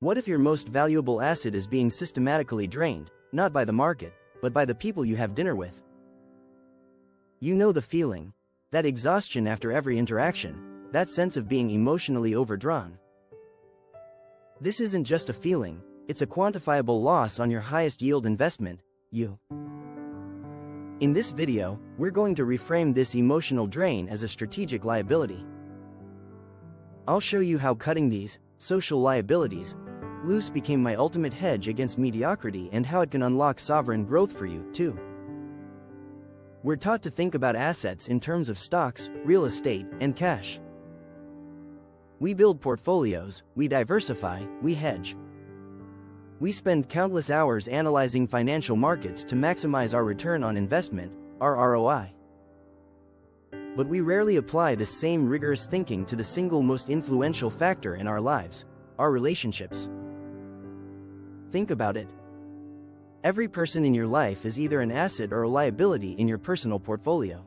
What if your most valuable asset is being systematically drained, not by the market, but by the people you have dinner with? You know the feeling. That exhaustion after every interaction, that sense of being emotionally overdrawn. This isn't just a feeling, it's a quantifiable loss on your highest yield investment, you. In this video, we're going to reframe this emotional drain as a strategic liability. I'll show you how cutting these social liabilities loose became my ultimate hedge against mediocrity and how it can unlock sovereign growth for you, too. We're taught to think about assets in terms of stocks, real estate, and cash. We build portfolios, we diversify, we hedge. We spend countless hours analyzing financial markets to maximize our return on investment, our ROI. But we rarely apply this same rigorous thinking to the single most influential factor in our lives, our relationships. Think about it. Every person in your life is either an asset or a liability in your personal portfolio.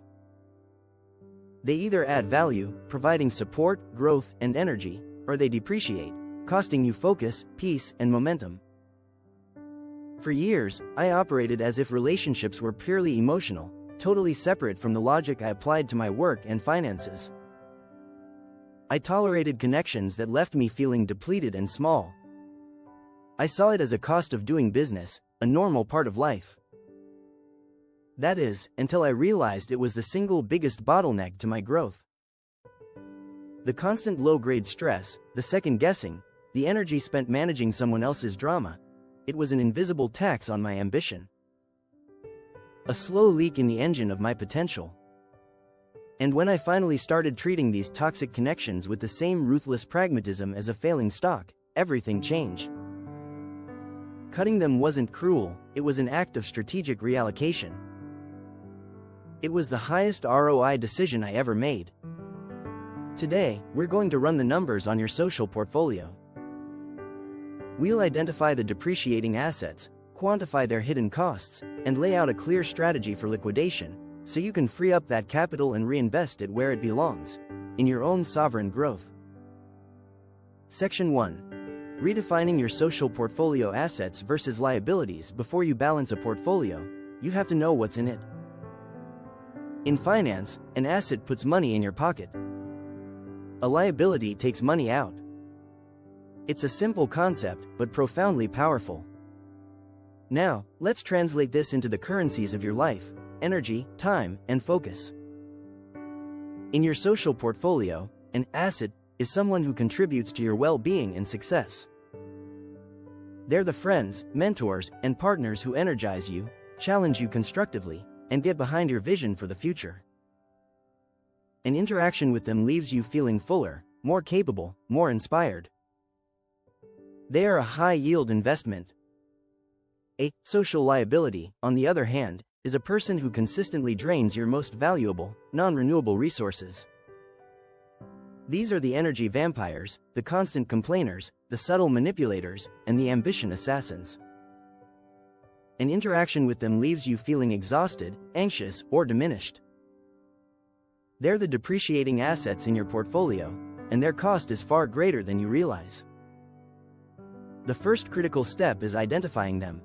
They either add value, providing support, growth, and energy, or they depreciate, costing you focus, peace, and momentum. For years, I operated as if relationships were purely emotional, totally separate from the logic I applied to my work and finances. I tolerated connections that left me feeling depleted and small. I saw it as a cost of doing business, a normal part of life. That is, until I realized it was the single biggest bottleneck to my growth. The constant low-grade stress, the second-guessing, the energy spent managing someone else's drama, it was an invisible tax on my ambition. A slow leak in the engine of my potential. And when I finally started treating these toxic connections with the same ruthless pragmatism as a failing stock, everything changed. Cutting them wasn't cruel, it was an act of strategic reallocation. It was the highest ROI decision I ever made. Today, we're going to run the numbers on your social portfolio. We'll identify the depreciating assets, quantify their hidden costs, and lay out a clear strategy for liquidation, so you can free up that capital and reinvest it where it belongs, in your own sovereign growth. Section 1. Redefining your social portfolio assets versus liabilities. Before you balance a portfolio, you have to know what's in it. In finance, an asset puts money in your pocket. A liability takes money out. It's a simple concept, but profoundly powerful. Now, let's translate this into the currencies of your life: energy, time, and focus. In your social portfolio, an asset is someone who contributes to your well-being and success. They're the friends, mentors, and partners who energize you, challenge you constructively, and get behind your vision for the future. An interaction with them leaves you feeling fuller, more capable, more inspired. They are a high-yield investment. A social liability, on the other hand, is a person who consistently drains your most valuable, non-renewable resources. These are the energy vampires, the constant complainers, the subtle manipulators, and the ambition assassins. An interaction with them leaves you feeling exhausted, anxious, or diminished. They're the depreciating assets in your portfolio, and their cost is far greater than you realize. The first critical step is identifying them.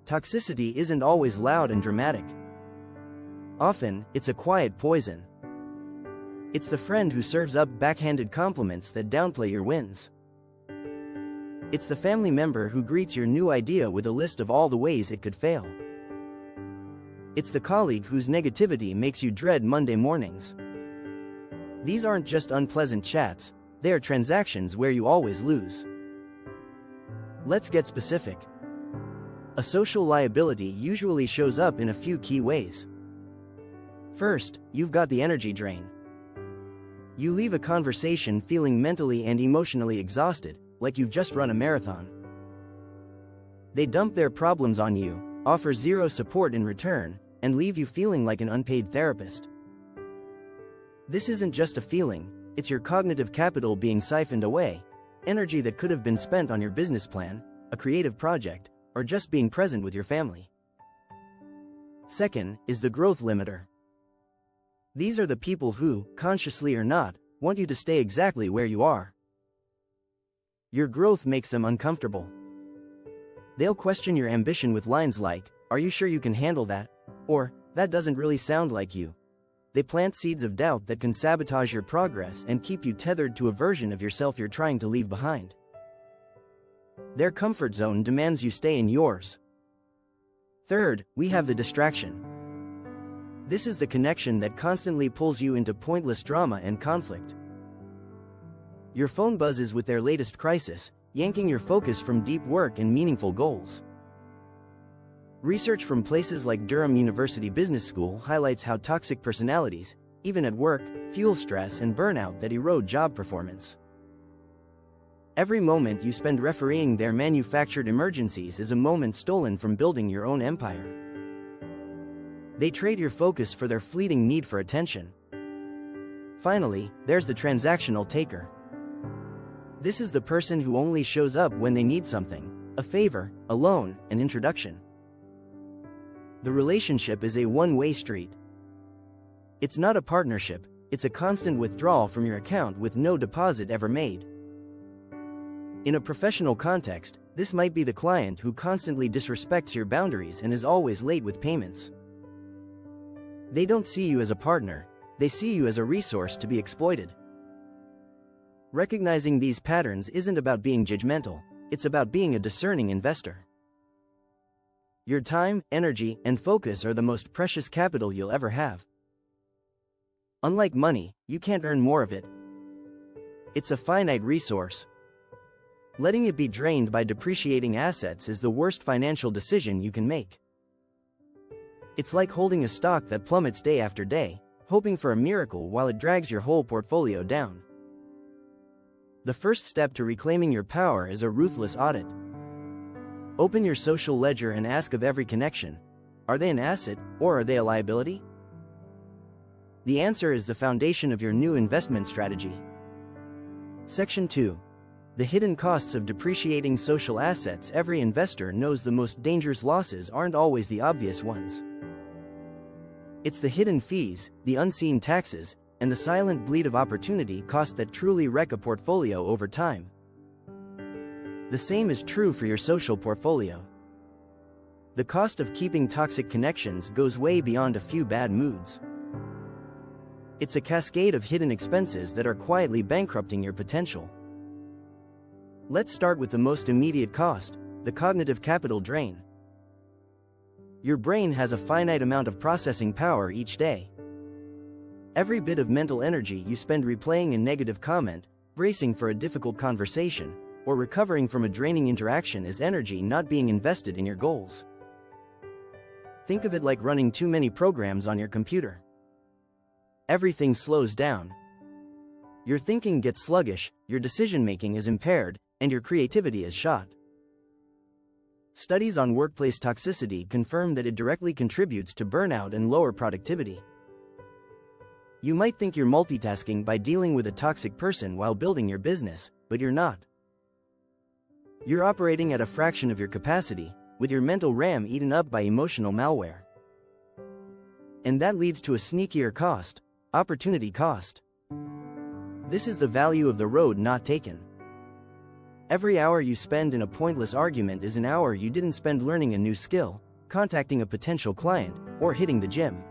Toxicity isn't always loud and dramatic. Often, it's a quiet poison. It's the friend who serves up backhanded compliments that downplay your wins. It's the family member who greets your new idea with a list of all the ways it could fail. It's the colleague whose negativity makes you dread Monday mornings. These aren't just unpleasant chats, they are transactions where you always lose. Let's get specific. A social liability usually shows up in a few key ways. First, you've got the energy drain. You leave a conversation feeling mentally and emotionally exhausted, like you've just run a marathon. They dump their problems on you, offer zero support in return, and leave you feeling like an unpaid therapist. This isn't just a feeling, it's your cognitive capital being siphoned away, energy that could have been spent on your business plan, a creative project, or just being present with your family. Second, is the growth limiter. These are the people who, consciously or not, want you to stay exactly where you are. Your growth makes them uncomfortable. They'll question your ambition with lines like, "Are you sure you can handle that?" Or, "That doesn't really sound like you." They plant seeds of doubt that can sabotage your progress and keep you tethered to a version of yourself you're trying to leave behind. Their comfort zone demands you stay in yours. Third, we have the distraction. This is the connection that constantly pulls you into pointless drama and conflict. Your phone buzzes with their latest crisis, yanking your focus from deep work and meaningful goals. Research from places like Durham University Business School highlights how toxic personalities, even at work, fuel stress and burnout that erode job performance. Every moment you spend refereeing their manufactured emergencies is a moment stolen from building your own empire. They trade your focus for their fleeting need for attention. Finally, there's the transactional taker. This is the person who only shows up when they need something, a favor, a loan, an introduction. The relationship is a one-way street. It's not a partnership, it's a constant withdrawal from your account with no deposit ever made. In a professional context, this might be the client who constantly disrespects your boundaries and is always late with payments. They don't see you as a partner, they see you as a resource to be exploited. Recognizing these patterns isn't about being judgmental, it's about being a discerning investor. Your time, energy, and focus are the most precious capital you'll ever have. Unlike money, you can't earn more of it. It's a finite resource. Letting it be drained by depreciating assets is the worst financial decision you can make. It's like holding a stock that plummets day after day, hoping for a miracle while it drags your whole portfolio down. The first step to reclaiming your power is a ruthless audit. Open your social ledger and ask of every connection, are they an asset, or are they a liability? The answer is the foundation of your new investment strategy. Section 2. The hidden costs of depreciating social assets. Every investor knows the most dangerous losses aren't always the obvious ones. It's the hidden fees, the unseen taxes, and the silent bleed of opportunity cost that truly wreck a portfolio over time. The same is true for your social portfolio. The cost of keeping toxic connections goes way beyond a few bad moods. It's a cascade of hidden expenses that are quietly bankrupting your potential. Let's start with the most immediate cost, the cognitive capital drain. Your brain has a finite amount of processing power each day. Every bit of mental energy you spend replaying a negative comment, bracing for a difficult conversation, or recovering from a draining interaction is energy not being invested in your goals. Think of it like running too many programs on your computer. Everything slows down. Your thinking gets sluggish, your decision-making is impaired, and your creativity is shot. Studies on workplace toxicity confirm that it directly contributes to burnout and lower productivity. You might think you're multitasking by dealing with a toxic person while building your business, but you're not. You're operating at a fraction of your capacity, with your mental RAM eaten up by emotional malware. And that leads to a sneakier cost, opportunity cost. This is the value of the road not taken. Every hour you spend in a pointless argument is an hour you didn't spend learning a new skill, contacting a potential client, or hitting the gym.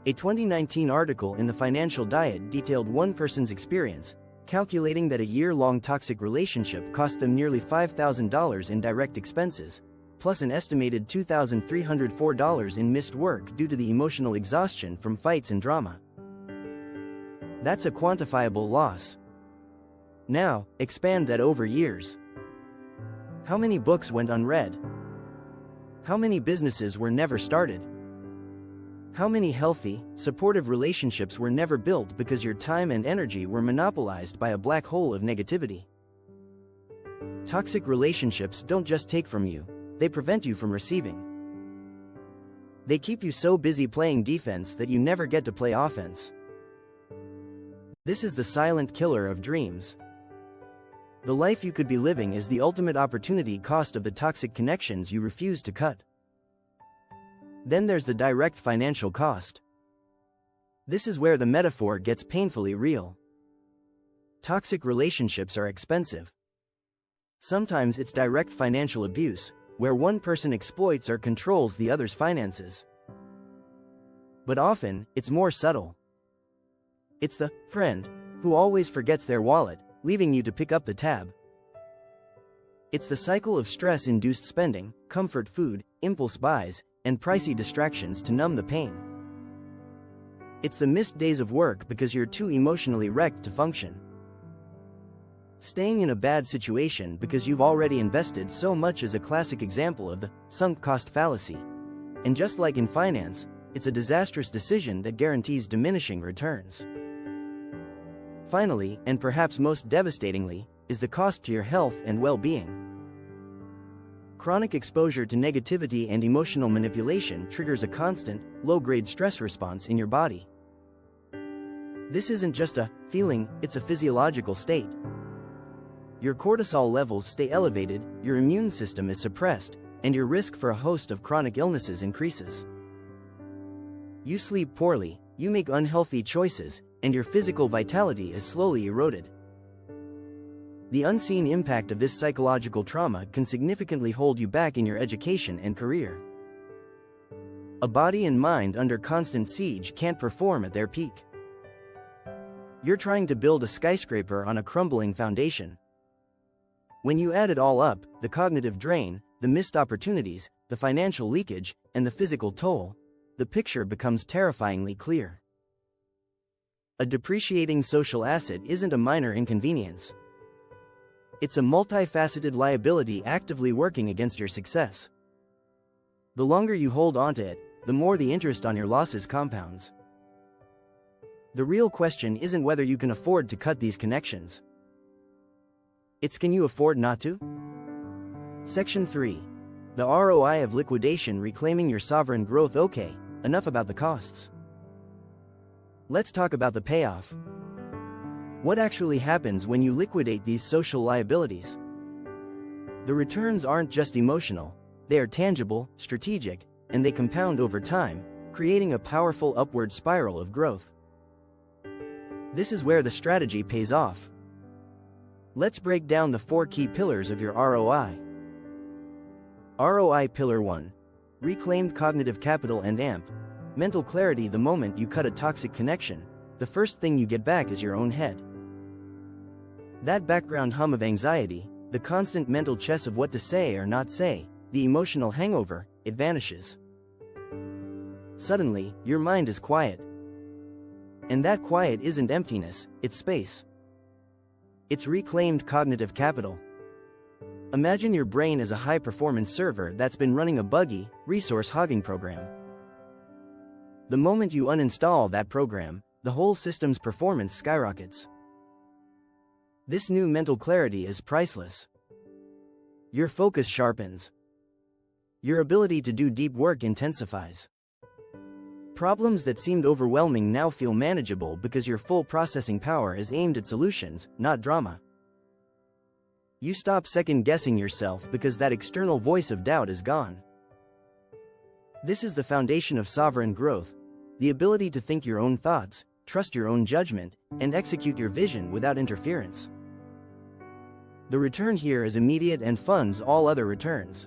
A 2019 article in the Financial Diet detailed one person's experience, calculating that a year-long toxic relationship cost them nearly $5,000 in direct expenses, plus an estimated $2,304 in missed work due to the emotional exhaustion from fights and drama. That's a quantifiable loss. Now, expand that over years. How many books went unread? How many businesses were never started? How many healthy, supportive relationships were never built because your time and energy were monopolized by a black hole of negativity? Toxic relationships don't just take from you, they prevent you from receiving. They keep you so busy playing defense that you never get to play offense. This is the silent killer of dreams. The life you could be living is the ultimate opportunity cost of the toxic connections you refuse to cut. Then there's the direct financial cost. This is where the metaphor gets painfully real. Toxic relationships are expensive. Sometimes it's direct financial abuse, where one person exploits or controls the other's finances. But often, it's more subtle. It's the friend who always forgets their wallet, leaving you to pick up the tab. It's the cycle of stress-induced spending, comfort food, impulse buys, and pricey distractions to numb the pain. It's the missed days of work because you're too emotionally wrecked to function. Staying in a bad situation because you've already invested so much is a classic example of the sunk cost fallacy. And just like in finance, it's a disastrous decision that guarantees diminishing returns. Finally, and perhaps most devastatingly, is the cost to your health and well-being. Chronic exposure to negativity and emotional manipulation triggers a constant, low-grade stress response in your body. This isn't just a feeling, it's a physiological state. Your cortisol levels stay elevated, your immune system is suppressed, and your risk for a host of chronic illnesses increases. You sleep poorly, you make unhealthy choices, and your physical vitality is slowly eroded. The unseen impact of this psychological trauma can significantly hold you back in your education and career. A body and mind under constant siege can't perform at their peak. You're trying to build a skyscraper on a crumbling foundation. When you add it all up, the cognitive drain, the missed opportunities, the financial leakage, and the physical toll, the picture becomes terrifyingly clear. A depreciating social asset isn't a minor inconvenience. It's a multifaceted liability actively working against your success. The longer you hold onto it, the more the interest on your losses compounds. The real question isn't whether you can afford to cut these connections. It's can you afford not to? Section 3. The ROI of liquidation, reclaiming your sovereign growth. Okay, enough about the costs. Let's talk about the payoff. What actually happens when you liquidate these social liabilities? The returns aren't just emotional, they are tangible, strategic, and they compound over time, creating a powerful upward spiral of growth. This is where the strategy pays off. Let's break down the 4 key pillars of your ROI. ROI Pillar 1. Reclaimed cognitive capital and AMP. Mental clarity. The moment you cut a toxic connection, the first thing you get back is your own head. That background hum of anxiety, the constant mental chess of what to say or not say, the emotional hangover, it vanishes. Suddenly, your mind is quiet. And that quiet isn't emptiness, it's space. It's reclaimed cognitive capital. Imagine your brain as a high-performance server that's been running a buggy, resource-hogging program. The moment you uninstall that program, the whole system's performance skyrockets. This new mental clarity is priceless. Your focus sharpens. Your ability to do deep work intensifies. Problems that seemed overwhelming now feel manageable because your full processing power is aimed at solutions, not drama. You stop second-guessing yourself because that external voice of doubt is gone. This is the foundation of sovereign growth, the ability to think your own thoughts, trust your own judgment, and execute your vision without interference. The return here is immediate and funds all other returns.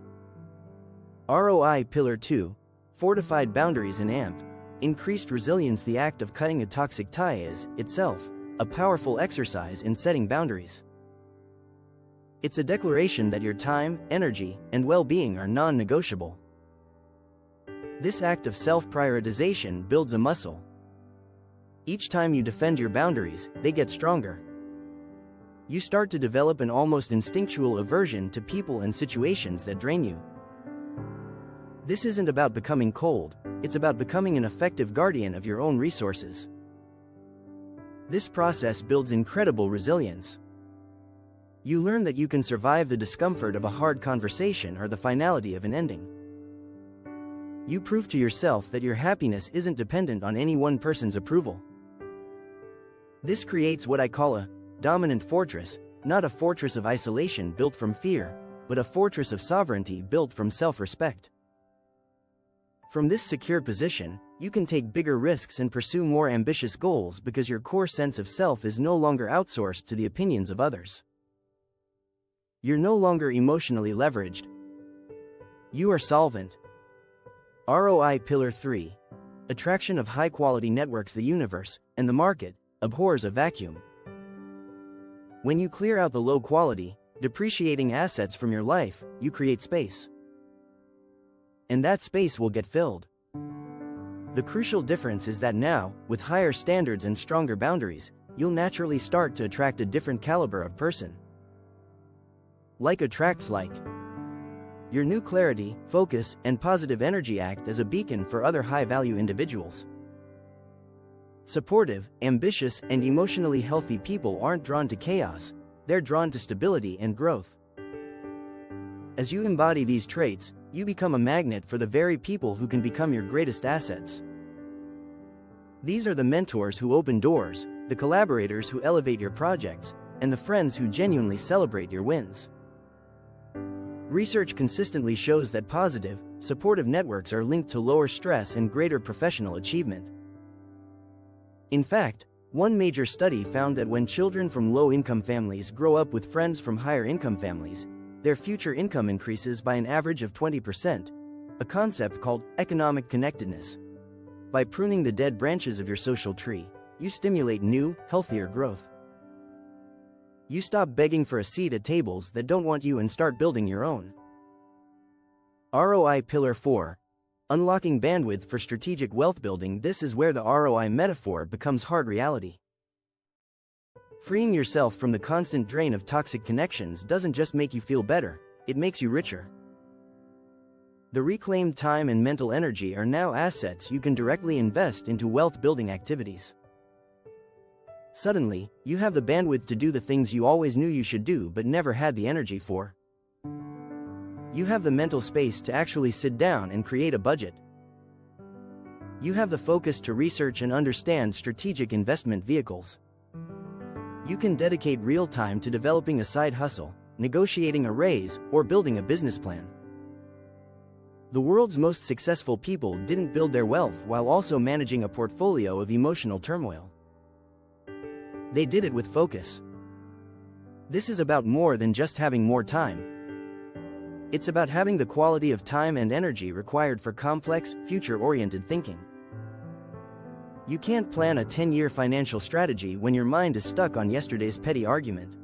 ROI Pillar 2. Fortified boundaries and AMP. Increased resilience. The act of cutting a toxic tie is, itself, a powerful exercise in setting boundaries. It's a declaration that your time, energy, and well-being are non-negotiable. This act of self-prioritization builds a muscle. Each time you defend your boundaries, they get stronger. You start to develop an almost instinctual aversion to people and situations that drain you. This isn't about becoming cold, it's about becoming an effective guardian of your own resources. This process builds incredible resilience. You learn that you can survive the discomfort of a hard conversation or the finality of an ending. You prove to yourself that your happiness isn't dependent on any one person's approval. This creates what I call a dominant fortress, not a fortress of isolation built from fear, but a fortress of sovereignty built from self-respect. From this secure position, You can take bigger risks and pursue more ambitious goals because your core sense of self is no longer outsourced to the opinions of others. You're no longer emotionally leveraged. You are solvent. ROI Pillar 3. Attraction of high-quality networks. The universe, and the market, abhors a vacuum. When you clear out the low-quality, depreciating assets from your life, you create space. And that space will get filled. The crucial difference is that now, with higher standards and stronger boundaries, you'll naturally start to attract a different caliber of person. Like attracts like. Your new clarity, focus, and positive energy act as a beacon for other high-value individuals. Supportive, ambitious, and emotionally healthy people aren't drawn to chaos, they're drawn to stability and growth. As you embody these traits, you become a magnet for the very people who can become your greatest assets. These are the mentors who open doors, the collaborators who elevate your projects, and the friends who genuinely celebrate your wins. Research consistently shows that positive, supportive networks are linked to lower stress and greater professional achievement. In fact, one major study found that when children from low-income families grow up with friends from higher-income families, their future income increases by an average of 20%, a concept called economic connectedness. By pruning the dead branches of your social tree, you stimulate new, healthier growth. You stop begging for a seat at tables that don't want you and start building your own. ROI Pillar 4. Unlocking bandwidth for strategic wealth building. This is where the ROI metaphor becomes hard reality. Freeing yourself from the constant drain of toxic connections doesn't just make you feel better, it makes you richer. The reclaimed time and mental energy are now assets you can directly invest into wealth-building activities. Suddenly, you have the bandwidth to do the things you always knew you should do but never had the energy for. You have the mental space to actually sit down and create a budget. You have the focus to research and understand strategic investment vehicles. You can dedicate real time to developing a side hustle, negotiating a raise, or building a business plan. The world's most successful people didn't build their wealth while also managing a portfolio of emotional turmoil. They did it with focus. This is about more than just having more time. It's about having the quality of time and energy required for complex, future-oriented thinking. You can't plan a 10-year financial strategy when your mind is stuck on yesterday's petty argument.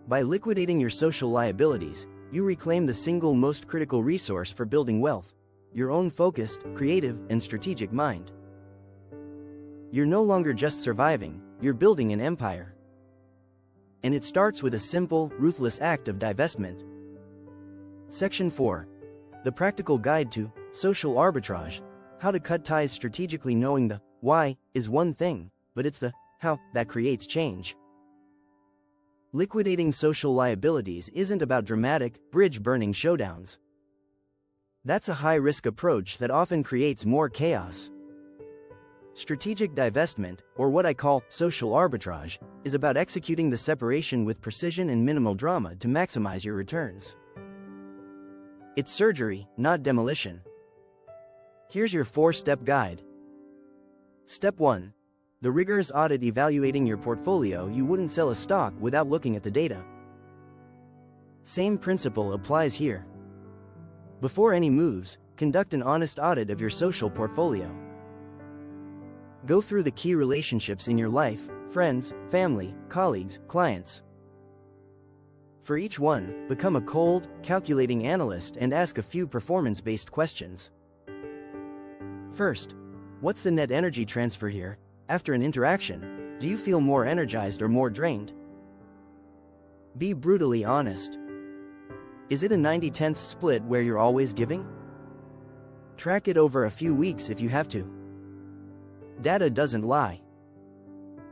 By liquidating your social liabilities, you reclaim the single most critical resource for building wealth, your own focused, creative, and strategic mind. You're no longer just surviving, you're building an empire. And it starts with a simple, ruthless act of divestment. Section 4. The Practical Guide to Social Arbitrage. How to cut ties strategically. Knowing the why is one thing, but it's the how that creates change. Liquidating social liabilities isn't about dramatic, bridge-burning showdowns. That's a high-risk approach that often creates more chaos. Strategic divestment, or what I call social arbitrage, is about executing the separation with precision and minimal drama to maximize your returns. It's surgery, not demolition. Here's your 4-step guide. Step 1. The rigorous audit. Evaluating your portfolio. You wouldn't sell a stock without looking at the data. Same principle applies here. Before any moves, conduct an honest audit of your social portfolio. Go through the key relationships in your life: friends, family, colleagues, clients. For each one, become a cold, calculating analyst and ask a few performance-based questions. First, what's the net energy transfer here? After an interaction, do you feel more energized or more drained? Be brutally honest. Is it a 90/10 split where you're always giving? Track it over a few weeks if you have to. Data doesn't lie.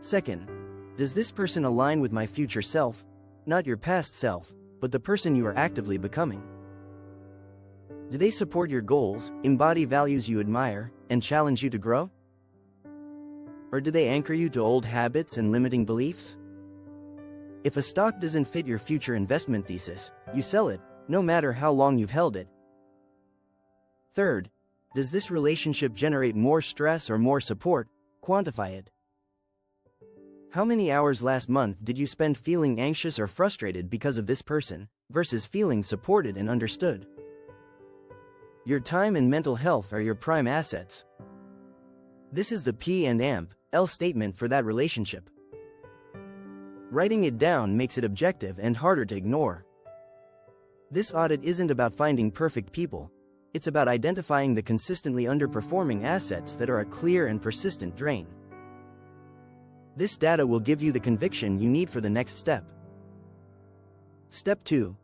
Second, does this person align with my future self? Not your past self, but the person you are actively becoming. Do they support your goals, embody values you admire, and challenge you to grow? Or do they anchor you to old habits and limiting beliefs? If a stock doesn't fit your future investment thesis, you sell it, no matter how long you've held it. Third, Does this relationship generate more stress or more support? Quantify it. How many hours last month did you spend feeling anxious or frustrated because of this person, versus feeling supported and understood? Your time and mental health are your prime assets. This is the P and L statement for that relationship. Writing it down makes it objective and harder to ignore. This audit isn't about finding perfect people, it's about identifying the consistently underperforming assets that are a clear and persistent drain. This data will give you the conviction you need for the next step. Step 2.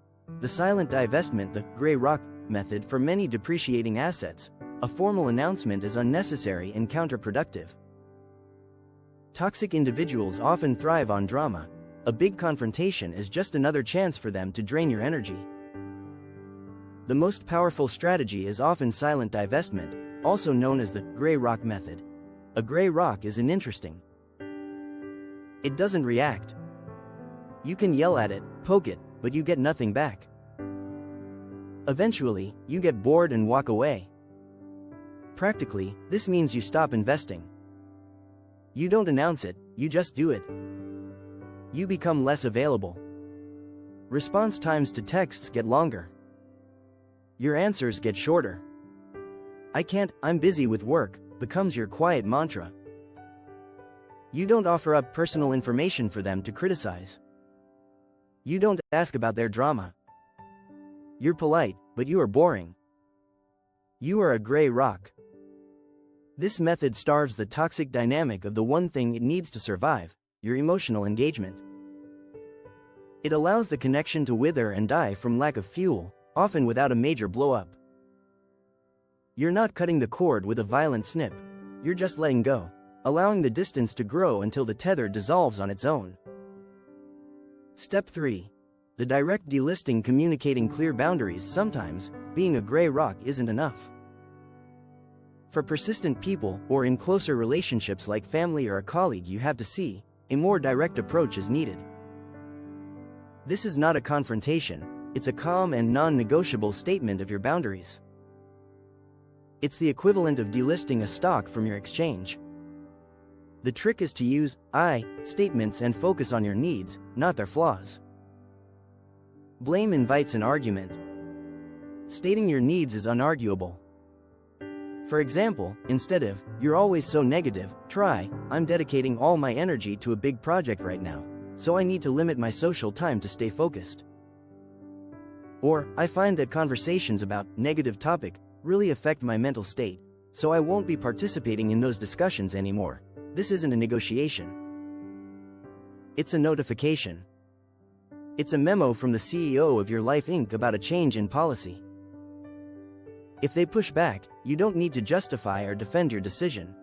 The silent divestment, the gray rock method for many depreciating assets. A formal announcement is unnecessary and counterproductive. Toxic individuals often thrive on drama. A big confrontation is just another chance for them to drain your energy. The most powerful strategy is often silent divestment, also known as the gray rock method. A gray rock is uninteresting. It doesn't react. You can yell at it, poke it, but you get nothing back. Eventually, you get bored and walk away. Practically, this means you stop investing. You don't announce it, you just do it. You become less available. Response times to texts get longer. Your answers get shorter. "I can't, I'm busy with work," becomes your quiet mantra. You don't offer up personal information for them to criticize. You don't ask about their drama. You're polite, but you are boring. You are a gray rock. This method starves the toxic dynamic of the one thing it needs to survive: your emotional engagement. It allows the connection to wither and die from lack of fuel, often without a major blow-up. You're not cutting the cord with a violent snip. You're just letting go, allowing the distance to grow until the tether dissolves on its own. Step 3. The direct delisting, communicating clear boundaries. Sometimes, being a gray rock isn't enough. For persistent people, or in closer relationships like family or a colleague you have to see, a more direct approach is needed. This is not a confrontation, it's a calm and non-negotiable statement of your boundaries. It's the equivalent of delisting a stock from your exchange. The trick is to use I statements and focus on your needs, not their flaws. Blame invites an argument. Stating your needs is unarguable. For example, instead of "you're always so negative," try "I'm dedicating all my energy to a big project right now, so I need to limit my social time to stay focused." Or, "I find that conversations about negative topic really affect my mental state, so I won't be participating in those discussions anymore." This isn't a negotiation. It's a notification. It's a memo from the CEO of your life Inc. about a change in policy. If they push back, you don't need to justify or defend your decision.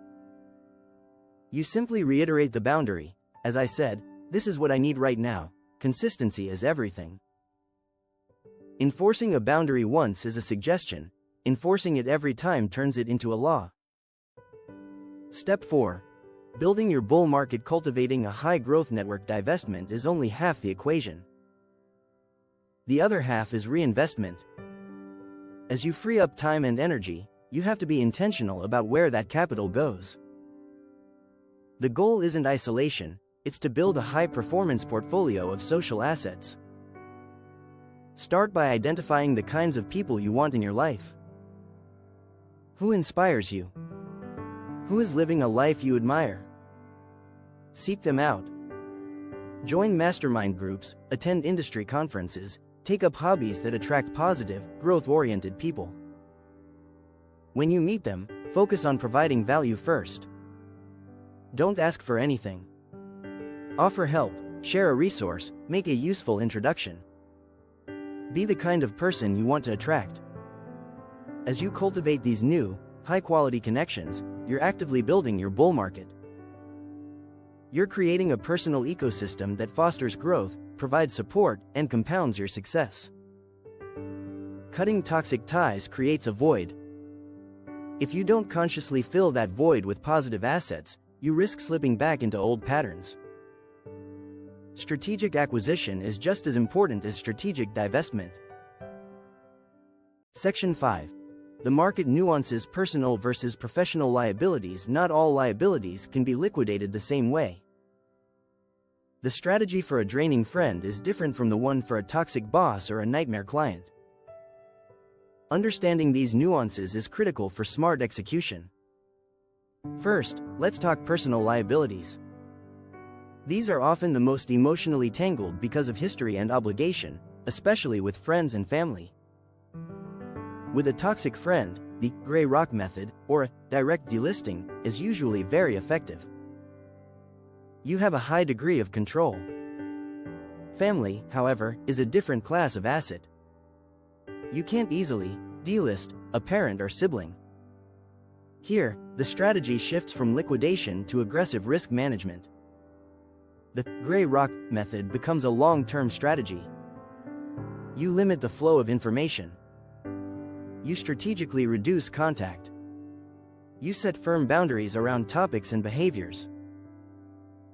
You simply reiterate the boundary. "As I said, this is what I need right now." Consistency is everything. Enforcing a boundary once is a suggestion. Enforcing it every time turns it into a law. Step 4. Building your bull market. Cultivating a high-growth network. Divestment is only half the equation. The other half is reinvestment. As you free up time and energy, you have to be intentional about where that capital goes. The goal isn't isolation, it's to build a high-performance portfolio of social assets. Start by identifying the kinds of people you want in your life. Who inspires you? Who is living a life you admire? Seek them out. Join mastermind groups, attend industry conferences, take up hobbies that attract positive, growth-oriented people. When you meet them, focus on providing value first. Don't ask for anything. Offer help, share a resource, make a useful introduction. Be the kind of person you want to attract. As you cultivate these new, high-quality connections, you're actively building your bull market. You're creating a personal ecosystem that fosters growth, provides support, and compounds your success. Cutting toxic ties creates a void. If you don't consciously fill that void with positive assets, you risk slipping back into old patterns. Strategic acquisition is just as important as strategic divestment. Section 5. The market nuances personal versus professional liabilities. Not all liabilities can be liquidated the same way. The strategy for a draining friend is different from the one for a toxic boss or a nightmare client. Understanding these nuances is critical for smart execution. First, let's talk personal liabilities. These are often the most emotionally tangled because of history and obligation, especially with friends and family. With a toxic friend, the gray rock method, or a direct delisting, is usually very effective. You have a high degree of control. Family, however, is a different class of asset. You can't easily delist a parent or sibling. Here, the strategy shifts from liquidation to aggressive risk management. The gray rock method becomes a long-term strategy. You limit the flow of information. You strategically reduce contact. You set firm boundaries around topics and behaviors.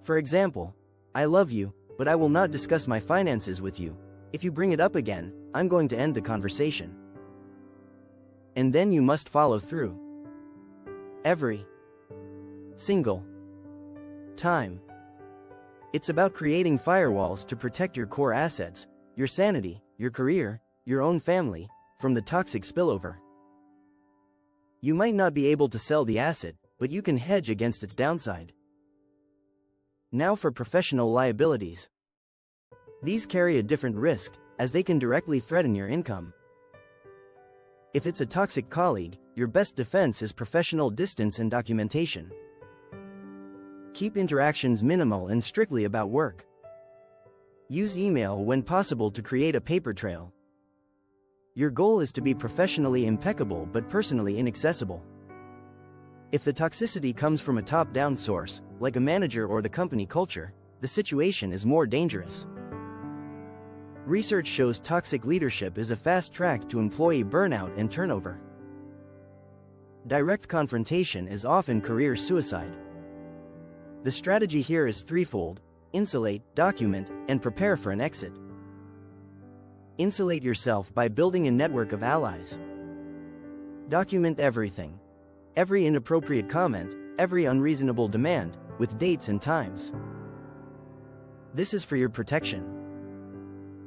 For example, I love you, but I will not discuss my finances with you. If you bring it up again, I'm going to end the conversation. And then you must follow through. Every single time. It's about creating firewalls to protect your core assets, your sanity, your career, your own family, from the toxic spillover. You might not be able to sell the asset, but you can hedge against its downside. Now for professional liabilities. These carry a different risk, as they can directly threaten your income. If it's a toxic colleague, your best defense is professional distance and documentation. Keep interactions minimal and strictly about work. Use email when possible to create a paper trail. Your goal is to be professionally impeccable but personally inaccessible. If the toxicity comes from a top-down source, like a manager or the company culture, the situation is more dangerous. Research shows toxic leadership is a fast track to employee burnout and turnover. Direct confrontation is often career suicide. The strategy here is threefold: insulate, document, and prepare for an exit. Insulate yourself by building a network of allies. Document everything. Every inappropriate comment, every unreasonable demand, with dates and times. This is for your protection.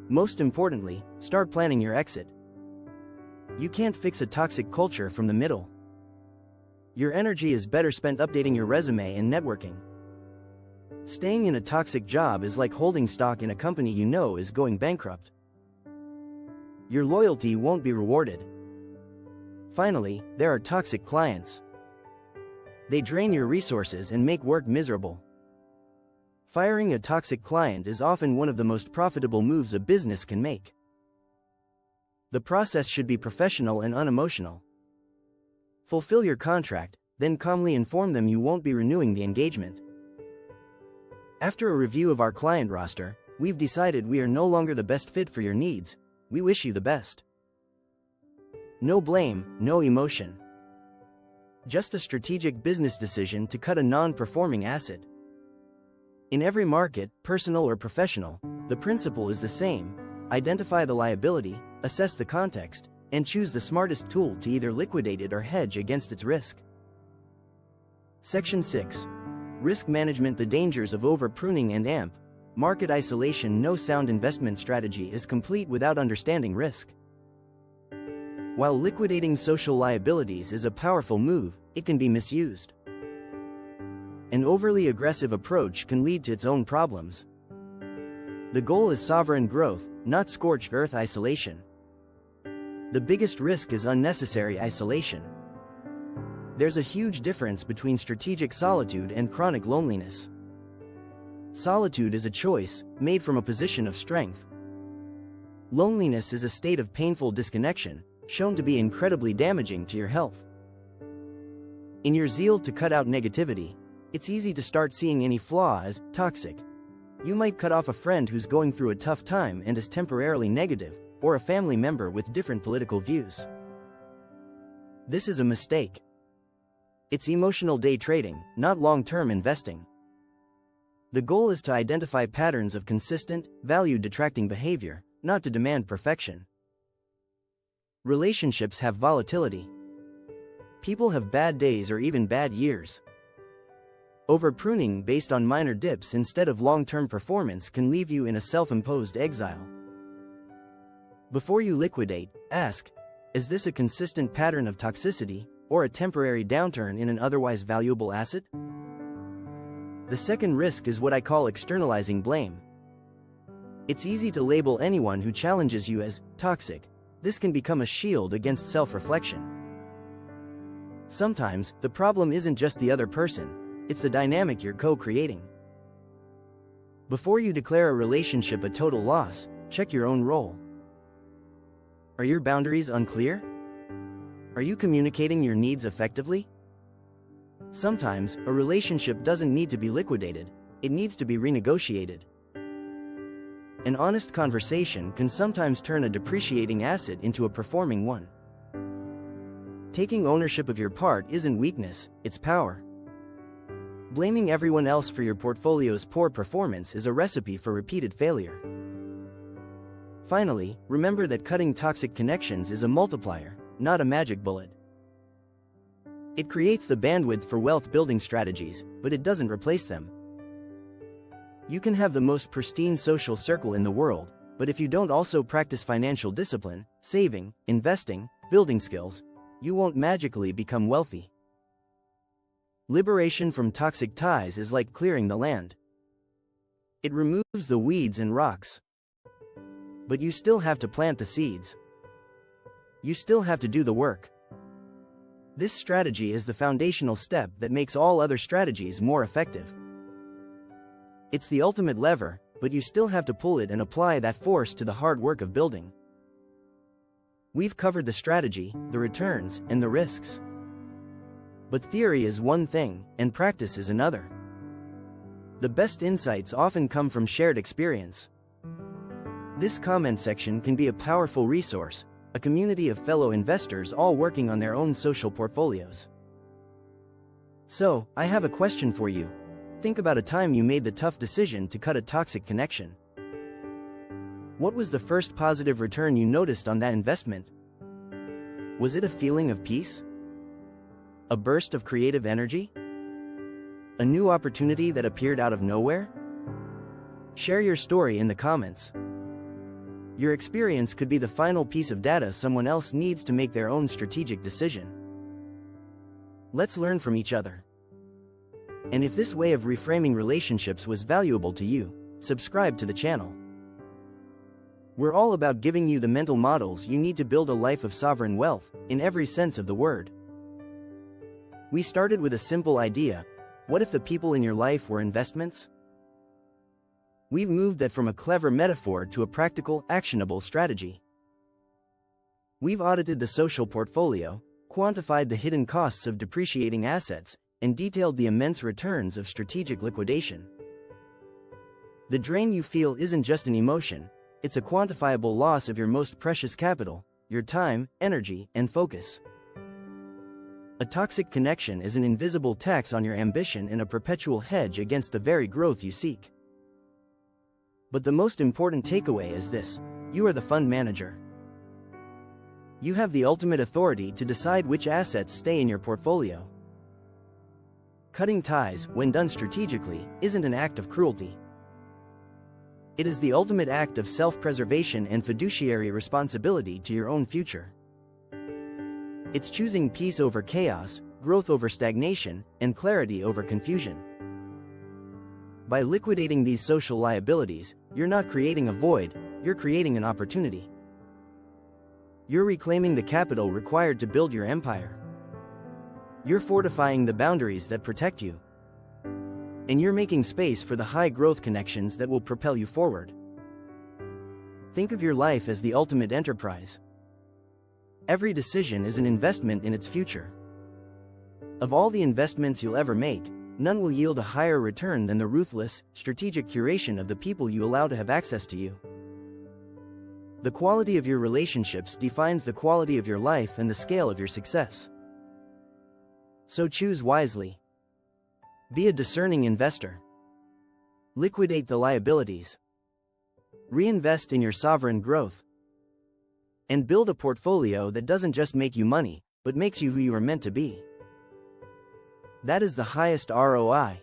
Most importantly, start planning your exit. You can't fix a toxic culture from the middle. Your energy is better spent updating your resume and networking. Staying in a toxic job is like holding stock in a company you know is going bankrupt. Your loyalty won't be rewarded. Finally, there are toxic clients. They drain your resources and make work miserable. Firing a toxic client is often one of the most profitable moves a business can make. The process should be professional and unemotional. Fulfill your contract, then calmly inform them you won't be renewing the engagement. After a review of our client roster, we've decided we are no longer the best fit for your needs. We wish you the best. No blame, no emotion. Just a strategic business decision to cut a non-performing asset. In every market, personal or professional, the principle is the same: identify the liability, assess the context, and choose the smartest tool to either liquidate it or hedge against its risk. Section 6. Risk management: the dangers of over-pruning and AMP. Market isolation. No sound investment strategy is complete without understanding risk. While liquidating social liabilities is a powerful move, it can be misused. An overly aggressive approach can lead to its own problems. The goal is sovereign growth, not scorched earth isolation. The biggest risk is unnecessary isolation. There's a huge difference between strategic solitude and chronic loneliness. Solitude is a choice, made from a position of strength. Loneliness is a state of painful disconnection, shown to be incredibly damaging to your health. In your zeal to cut out negativity, it's easy to start seeing any flaw as toxic. You might cut off a friend who's going through a tough time and is temporarily negative, or a family member with different political views. This is a mistake. It's emotional day trading, not long-term investing. The goal is to identify patterns of consistent, value-detracting behavior, not to demand perfection. Relationships have volatility. People have bad days or even bad years. Over-pruning based on minor dips instead of long-term performance can leave you in a self-imposed exile. Before you liquidate, ask, is this a consistent pattern of toxicity, or a temporary downturn in an otherwise valuable asset? The second risk is what I call externalizing blame. It's easy to label anyone who challenges you as toxic. This can become a shield against self-reflection. Sometimes, the problem isn't just the other person, it's the dynamic you're co-creating. Before you declare a relationship a total loss, check your own role. Are your boundaries unclear? Are you communicating your needs effectively? Sometimes, a relationship doesn't need to be liquidated, it needs to be renegotiated. An honest conversation can sometimes turn a depreciating asset into a performing one. Taking ownership of your part isn't weakness, it's power. Blaming everyone else for your portfolio's poor performance is a recipe for repeated failure. Finally, remember that cutting toxic connections is a multiplier, not a magic bullet. It creates the bandwidth for wealth-building strategies, but it doesn't replace them. You can have the most pristine social circle in the world, but if you don't also practice financial discipline, saving, investing, building skills, you won't magically become wealthy. Liberation from toxic ties is like clearing the land. It removes the weeds and rocks. But you still have to plant the seeds. You still have to do the work. This strategy is the foundational step that makes all other strategies more effective. It's the ultimate lever, but you still have to pull it and apply that force to the hard work of building. We've covered the strategy, the returns, and the risks. But theory is one thing, and practice is another. The best insights often come from shared experience. This comment section can be a powerful resource, a community of fellow investors all working on their own social portfolios. So, I have a question for you. Think about a time you made the tough decision to cut a toxic connection. What was the first positive return you noticed on that investment? Was it a feeling of peace? A burst of creative energy? A new opportunity that appeared out of nowhere? Share your story in the comments. Your experience could be the final piece of data someone else needs to make their own strategic decision. Let's learn from each other. And if this way of reframing relationships was valuable to you, subscribe to the channel. We're all about giving you the mental models you need to build a life of sovereign wealth, in every sense of the word. We started with a simple idea: what if the people in your life were investments? We've moved that from a clever metaphor to a practical, actionable strategy. We've audited the social portfolio, quantified the hidden costs of depreciating assets, and detailed the immense returns of strategic liquidation. The drain you feel isn't just an emotion, it's a quantifiable loss of your most precious capital, your time, energy, and focus. A toxic connection is an invisible tax on your ambition and a perpetual hedge against the very growth you seek. But the most important takeaway is this: you are the fund manager. You have the ultimate authority to decide which assets stay in your portfolio. Cutting ties, when done strategically, isn't an act of cruelty. It is the ultimate act of self-preservation and fiduciary responsibility to your own future. It's choosing peace over chaos, growth over stagnation, and clarity over confusion. By liquidating these social liabilities, you're not creating a void, you're creating an opportunity. You're reclaiming the capital required to build your empire. You're fortifying the boundaries that protect you. And you're making space for the high-growth connections that will propel you forward. Think of your life as the ultimate enterprise. Every decision is an investment in its future. Of all the investments you'll ever make, none will yield a higher return than the ruthless, strategic curation of the people you allow to have access to you. The quality of your relationships defines the quality of your life and the scale of your success. So choose wisely. Be a discerning investor. Liquidate the liabilities. Reinvest in your sovereign growth. And build a portfolio that doesn't just make you money, but makes you who you are meant to be. That is the highest ROI.